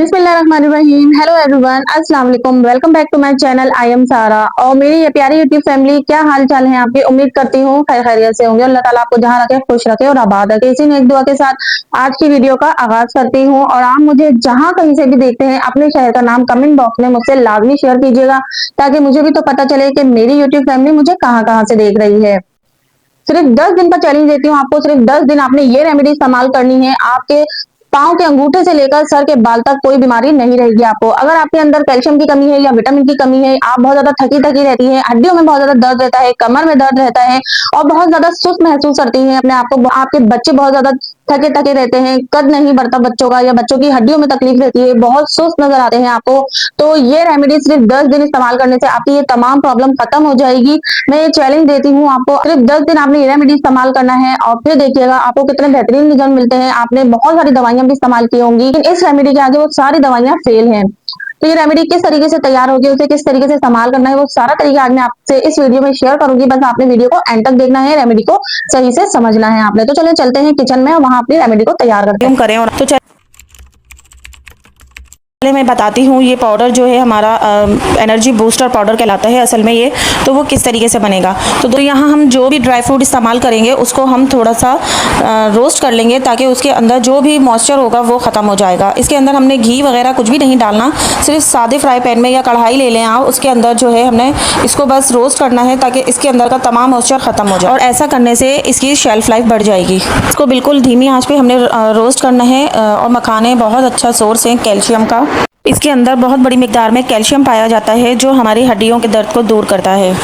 बिस्मिल्लाहिर्रहमानिर्रहीम। Hello everyone, अस्सलाम वालेकुम। Welcome back to my channel. I am Sara और मेरी ये प्यारी यूट्यूब फैमिली, क्या हाल चाल है आपकी? उम्मीद करती हूँ खैर खैरियत से होंगे। अल्लाह ताला आपको जहाँ रखे खुश रखे और आबाद रखे। इसी में एक दुआ के साथ आज की वीडियो का आगाज करती हूँ। और आप मुझे जहाँ कहीं से भी देखते हैं अपने शहर का नाम कमेंट बॉक्स में मुझसे लाजमी शेयर कीजिएगा, ताकि मुझे भी तो पता चले कि मेरी यूट्यूब फैमिली मुझे कहाँ कहाँ से देख रही है। सिर्फ 10 दिन का चैलेंज देती हूँ आपको। सिर्फ 10 दिन आपने ये रेमेडी इस्तेमाल करनी है। आपके पाँव के अंगूठे से लेकर सर के बाल तक कोई बीमारी नहीं रहेगी आपको। अगर आपके अंदर कैल्शियम की कमी है या विटामिन की कमी है, आप बहुत ज्यादा थकी थकी रहती है, हड्डियों में बहुत ज्यादा दर्द रहता है, कमर में दर्द रहता है और बहुत ज्यादा सुस्त महसूस करती है अपने आप को, आपके बच्चे बहुत ज्यादा थके थके रहते हैं, कद नहीं बढ़ता बच्चों का, या बच्चों की हड्डियों में तकलीफ रहती है, बहुत सुस्त नजर आते हैं आपको, तो ये रेमेडी सिर्फ 10 दिन इस्तेमाल करने से आपकी ये तमाम प्रॉब्लम खत्म हो जाएगी। मैं ये चैलेंज देती हूँ आपको। सिर्फ 10 दिन आपने ये रेमेडी इस्तेमाल करना है और फिर देखिएगा आपको कितने बेहतरीन रिजल्ट मिलते हैं। आपने बहुत सारी दवाइयां भी इस्तेमाल की होंगी, लेकिन इस रेमेडी के आगे वो सारी दवाइयां फेल हैं। तो ये रेमेडी किस तरीके से तैयार होगी, उसे किस तरीके से इस्तेमाल करना है, वो सारा तरीका आज मैं आपसे इस वीडियो में शेयर करूंगी। बस आपने वीडियो को एंड तक देखना है, रेमेडी को सही से समझना है आपने। तो चलिए चलते हैं किचन में और वहां अपनी रेमेडी को तैयार करते हैं। करें और तो पहले मैं बताती हूँ ये पाउडर जो है हमारा एनर्जी बूस्टर पाउडर कहलाता है असल में ये। तो वो किस तरीके से बनेगा, तो यहाँ हम जो भी ड्राई फ्रूट इस्तेमाल करेंगे उसको हम थोड़ा सा रोस्ट कर लेंगे, ताकि उसके अंदर जो भी मॉइस्चर होगा वो ख़त्म हो जाएगा। इसके अंदर हमने घी वगैरह कुछ भी नहीं डालना, सिर्फ सादे फ्राई पैन में या कढ़ाई ले लें आप, उसके अंदर जो है हमने इसको बस रोस्ट करना है ताकि इसके अंदर का तमाम मॉइस्चर ख़त्म हो जाए। और ऐसा करने से इसकी शेल्फ लाइफ बढ़ जाएगी। इसको बिल्कुल धीमी आँच पे हमने रोस्ट करना है। और मखाने बहुत अच्छा सोर्स है कैल्शियम का। इसके अंदर बहुत बड़ी मिकदार में कैल्शियम पाया जाता है जो हमारी हड्डियों के दर्द को दूर करता है।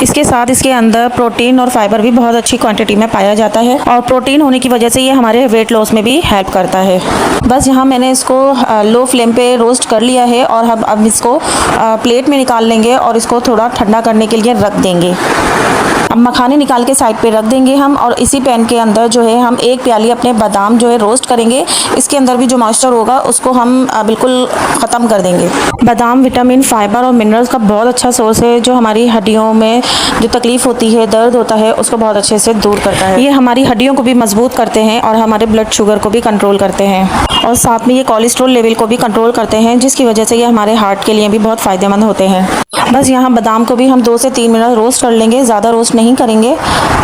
इसके साथ इसके अंदर प्रोटीन और फाइबर भी बहुत अच्छी क्वांटिटी में पाया जाता है, और प्रोटीन होने की वजह से ये हमारे वेट लॉस में भी हेल्प करता है। बस यहाँ मैंने इसको लो फ्लेम पे रोस्ट कर लिया है और हम अब इसको प्लेट में निकाल लेंगे और इसको थोड़ा ठंडा करने के लिए रख देंगे। अब मखाने निकाल के साइड पे रख देंगे हम, और इसी पैन के अंदर जो है हम एक प्याली अपने बादाम जो है रोस्ट करेंगे। इसके अंदर भी जो मॉइस्चर होगा उसको हम बिल्कुल ख़त्म कर देंगे। बादाम विटामिन, फाइबर और मिनरल्स का बहुत अच्छा सोर्स है, जो हमारी हड्डियों में जो तकलीफ होती है, दर्द होता है, उसको बहुत अच्छे से दूर करता है। ये हमारी हड्डियों को भी मजबूत करते हैं और हमारे ब्लड शुगर को भी कंट्रोल करते हैं, और साथ में ये कोलेस्ट्रॉल लेवल को भी कंट्रोल करते हैं, जिसकी वजह से ये हमारे हार्ट के लिए भी बहुत फ़ायदेमंद होते हैं। बस यहाँ बादाम को भी हम 2 से 3 मिनट रोस्ट कर लेंगे, ज़्यादा रोस्ट नहीं करेंगे।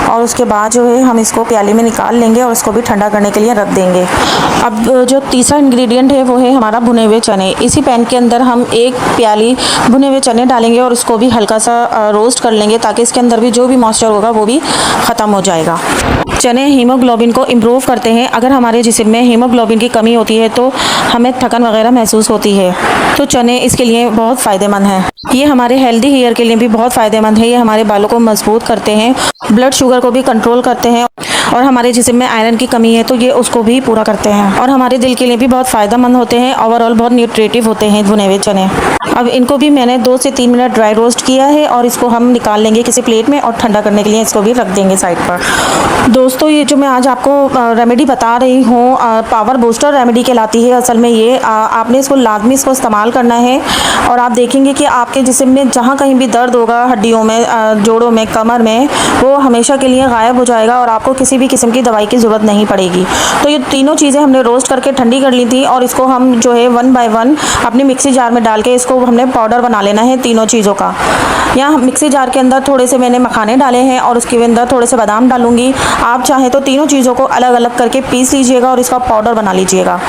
और उसके बाद जो है हम इसको प्याली में निकाल लेंगे और इसको भी ठंडा करने के लिए रख देंगे। अब जो तीसरा इंग्रेडिएंट है वो है हमारा भुने हुए चने। इसी पैन के अंदर हम एक प्याली भुने हुए चने डालेंगे और उसको भी हल्का सा रोस्ट कर लेंगे, ताकि इसके अंदर भी जो भी मॉइस्चर होगा वो भी ख़त्म हो जाएगा। चने हीमोग्लोबिन को इम्प्रूव करते हैं। अगर हमारे जिस्म में हीमोग्लोबिन की कमी होती है तो हमें थकन वगैरह महसूस होती है, तो चने इसके लिए बहुत फ़ायदेमंद हैं। ये हमारे हेल्दी हेयर के लिए भी बहुत फ़ायदेमंद है। ये हमारे बालों को मजबूत करते हैं, ब्लड शुगर को भी कंट्रोल करते हैं, और हमारे जिस्म में आयरन की कमी है तो ये उसको भी पूरा करते हैं, और हमारे दिल के लिए भी बहुत फ़ायदेमंद होते हैं। ओवरऑल बहुत न्यूट्रिटिव होते हैं भुने हुए चने। अब इनको भी मैंने 2 से 3 मिनट ड्राई रोस्ट किया है, और इसको हम निकाल लेंगे किसी प्लेट में और ठंडा करने के लिए इसको भी रख देंगे साइड पर। दोस्तों, ये जो मैं आज आपको रेमेडी बता रही हूँ पावर बूस्टर रेमेडी कहलाती है असल में ये। आपने इसको लाजमी इसको इस्तेमाल करना है, और आप देखेंगे कि आपके जिस्म में जहाँ कहीं भी दर्द होगा, हड्डियों में, जोड़ों में, कमर में, वो हमेशा के लिए गायब हो जाएगा और आपको किसी भी किस्म की दवाई की ज़रूरत नहीं पड़ेगी। तो ये तीनों चीज़ें हमने रोस्ट करके ठंडी कर ली थी, और इसको हम जो है 1 बाय 1 अपनी मिक्सी जार में डाल के इसको हमने पाउडर बना लेना है तीनों चीज़ों का। यहाँ मिक्सी जार के अंदर थोड़े से मैंने मखाने डाले हैं और उसके अंदर थोड़े से बादाम डालूंगी। आप चाहें तो तीनों चीज़ों को अलग अलग करके पीस लीजिएगा और इसका पाउडर बना लीजिएगा।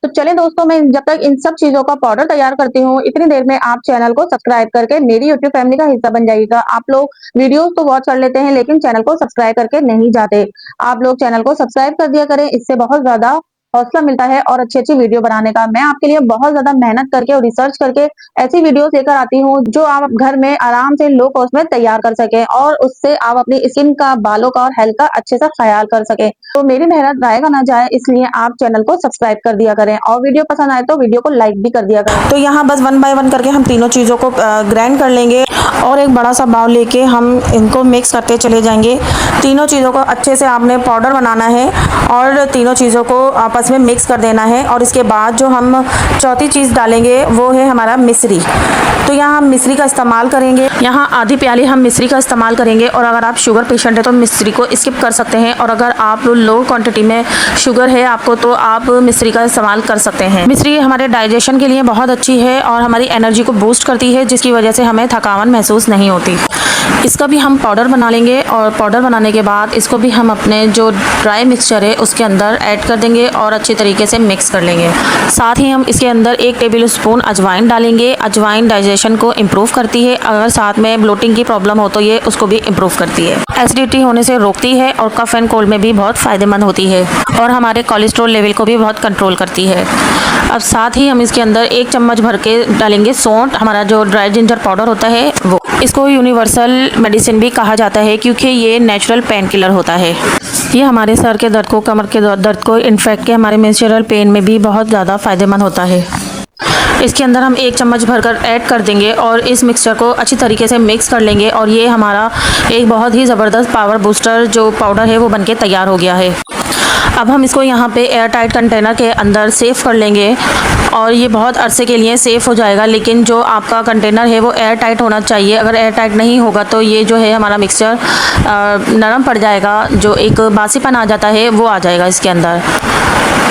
तो चले दोस्तों, मैं जब तक इन सब चीजों का पाउडर तैयार करती हूँ, इतनी देर में आप चैनल को सब्सक्राइब करके मेरी यूट्यूब फैमिली का हिस्सा बन जाइएगा। आप लोग वीडियोस तो वॉच कर लेते हैं लेकिन चैनल को सब्सक्राइब करके नहीं जाते। आप लोग चैनल को सब्सक्राइब कर दिया करें, इससे बहुत ज्यादा हौसला मिलता है और अच्छी अच्छी वीडियो बनाने का। मैं आपके लिए बहुत ज्यादा मेहनत करके और रिसर्च करके ऐसी वीडियोस लेकर आती हूँ जो आप घर में आराम से लो कॉस्ट में तैयार कर सके, और उससे आप अपनी स्किन का, बालों का और हेल्थ का अच्छे से ख्याल कर सके। तो मेरी मेहनत जाएगा ना जाए, इसलिए आप चैनल को सब्सक्राइब कर दिया करें, और वीडियो पसंद आए तो वीडियो को लाइक भी कर दिया करें। तो यहाँ बस 1 बाय 1 करके हम तीनों चीज़ों को ग्राइंड कर लेंगे, और एक बड़ा सा बाउल लेके हम इनको मिक्स करते चले जाएंगे। तीनों चीज़ों को अच्छे से आपने पाउडर बनाना है, और तीनों चीज़ों को आपस आपस में मिक्स कर देना है। और इसके बाद जो हम चौथी चीज़ डालेंगे वो है हमारा मिश्री। तो यहाँ हम मिश्री का इस्तेमाल करेंगे, यहाँ आधी प्याली हम मिश्री का इस्तेमाल करेंगे। और अगर आप शुगर पेशेंट है तो मिश्री को स्किप कर सकते हैं, और अगर आप लो क्वांटिटी में शुगर है आपको तो आप मिश्री का इस्तेमाल कर सकते हैं। मिश्री हमारे डाइजेशन के लिए बहुत अच्छी है और हमारी एनर्जी को बूस्ट करती है, जिसकी वजह से हमें थकावट महसूस नहीं होती। इसका भी हम पाउडर बना लेंगे, और पाउडर बनाने के बाद इसको भी हम अपने जो ड्राई मिक्सचर है उसके अंदर ऐड कर देंगे और अच्छी तरीके से मिक्स कर लेंगे। साथ ही हम इसके अंदर 1 टेबल स्पून अजवाइन डालेंगे। अजवाइन डाइजेशन को इम्प्रूव करती है, अगर साथ में ब्लोटिंग की प्रॉब्लम हो तो ये उसको भी इम्प्रूव करती है। एसिडिटी होने से रोकती है और कफ एंड कोल्ड में भी बहुत फ़ायदेमंद होती है, और हमारे कोलेस्ट्रॉल लेवल को भी बहुत कंट्रोल करती है। अब साथ ही हम इसके अंदर 1 चम्मच भर के डालेंगे सौंठ, हमारा जो ड्राई जिंजर पाउडर होता है वो। इसको यूनिवर्सल मेडिसिन भी कहा जाता है क्योंकि ये नेचुरल पेन किलर होता है। ये हमारे सर के दर्द को, कमर के दर्द को, इनफैक्ट के हमारे मेंस्ट्रुअल पेन में भी बहुत ज़्यादा फ़ायदेमंद होता है। इसके अंदर हम 1 चम्मच भरकर ऐड कर देंगे और इस मिक्सचर को अच्छी तरीके से मिक्स कर लेंगे, और ये हमारा एक बहुत ही ज़बरदस्त पावर बूस्टर जो पाउडर है वो बनके तैयार हो गया है। अब हम इसको यहाँ पे एयर टाइट कंटेनर के अंदर सेव कर लेंगे, और ये बहुत अरसे के लिए सेफ़ हो जाएगा। लेकिन जो आपका कंटेनर है वो एयर टाइट होना चाहिए, अगर एयर टाइट नहीं होगा तो ये जो है हमारा मिक्सचर नरम पड़ जाएगा, जो एक बासीपन आ जाता है वो आ जाएगा इसके अंदर।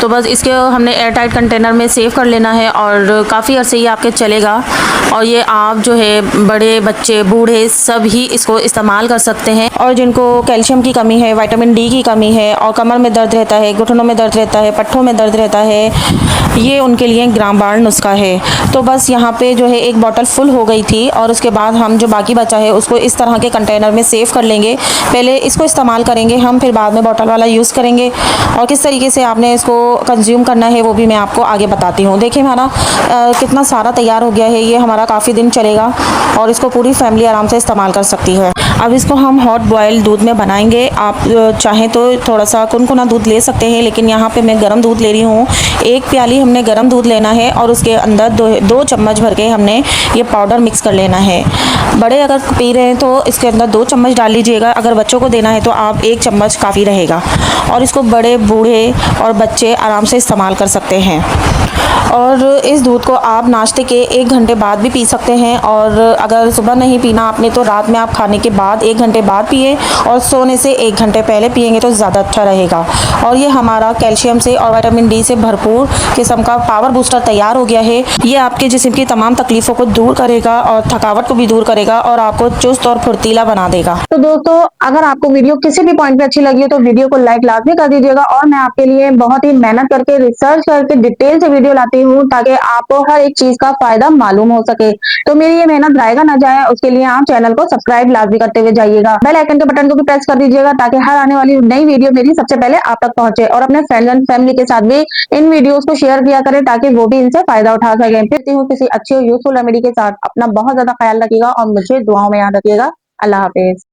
तो बस इसके हमने एयर टाइट कंटेनर में सेव कर लेना है, और काफ़ी अरसे ये आपके चलेगा। और ये आप जो है बड़े बच्चे बूढ़े सब ही इसको इस्तेमाल कर सकते हैं। और जिनको कैल्शियम की कमी है, विटामिन डी की कमी है, और कमर में दर्द रहता है, घुटनों में दर्द रहता है, पट्ठों में दर्द रहता है, ये उनके लिए रामबाण नुस्खा है। तो बस यहाँ पे जो है 1 बॉटल फुल हो गई थी, और उसके बाद हम जो बाकी बचा है उसको इस तरह के कंटेनर में सेव कर लेंगे। पहले इसको इस्तेमाल करेंगे हम, फिर बाद में बॉटल वाला यूज़ करेंगे। और किस तरीके से आपने इसको कंज्यूम करना है वो भी मैं आपको आगे बताती हूँ। देखिए हमारा कितना सारा तैयार हो गया है, ये हमारा काफ़ी दिन चलेगा और इसको पूरी फैमिली आराम से इस्तेमाल कर सकती है। अब इसको हम हॉट बॉयल दूध में बनाएंगे। आप चाहें तो थोड़ा सा कुनकुना दूध ले सकते हैं, लेकिन यहाँ पे मैं गर्म दूध ले रही हूँ। 1 प्याली हमने गर्म दूध लेना है, और उसके अंदर 2 चम्मच भर के हमने ये पाउडर मिक्स कर लेना है। बड़े अगर पी रहे हैं तो इसके अंदर 2 चम्मच डाल लीजिएगा, अगर बच्चों को देना है तो आप 1 चम्मच काफ़ी रहेगा। और इसको बड़े बूढ़े और बच्चे आराम से इस्तेमाल कर सकते हैं। और इस दूध को आप नाश्ते के 1 घंटे बाद भी पी सकते हैं, और अगर सुबह नहीं पीना आपने तो रात में आप खाने के बाद 1 घंटे बाद पिए, और सोने से 1 घंटे पहले पिएंगे तो ज़्यादा अच्छा रहेगा। और ये हमारा कैल्शियम से और विटामिन डी से भरपूर किस्म का पावर बूस्टर तैयार हो गया है। ये आपके जिस्म की तमाम तकलीफ़ों को दूर करेगा और थकावट को भी दूर करेगा, और आपको चुस्त और फुर्तीला बना देगा। तो दोस्तों, अगर आपको वीडियो किसी भी पॉइंट पे अच्छी लगी हो तो वीडियो को लाइक लाजमी कर दीजिएगा, और मैं आपके लिए बहुत ही मेहनत करके रिसर्च करके डिटेल से वीडियो लाती हूँ ताकि आपको हर एक चीज का फायदा मालूम हो सके। तो मेरी ये मेहनत जाएगा ना जाए, उसके लिए आप चैनल को सब्सक्राइब लाजमी करते हुए जाइएगा। बेल आइकन के बटन को भी प्रेस कर दीजिएगा ताकि हर आने वाली नई वीडियो मेरी सबसे पहले आप तक पहुंचे, और अपने फ्रेंड्स एंड फैमिली के साथ भी इन वीडियोस को शेयर किया करें ताकि वो भी इनसे फायदा उठा सकें। फिर हूँ किसी अच्छी और यूजफुल रेमेडी के साथ। अपना बहुत ज्यादा ख्याल रखिएगा और मुझे दुआओं में याद रखिएगा। अल्लाह हाफिज।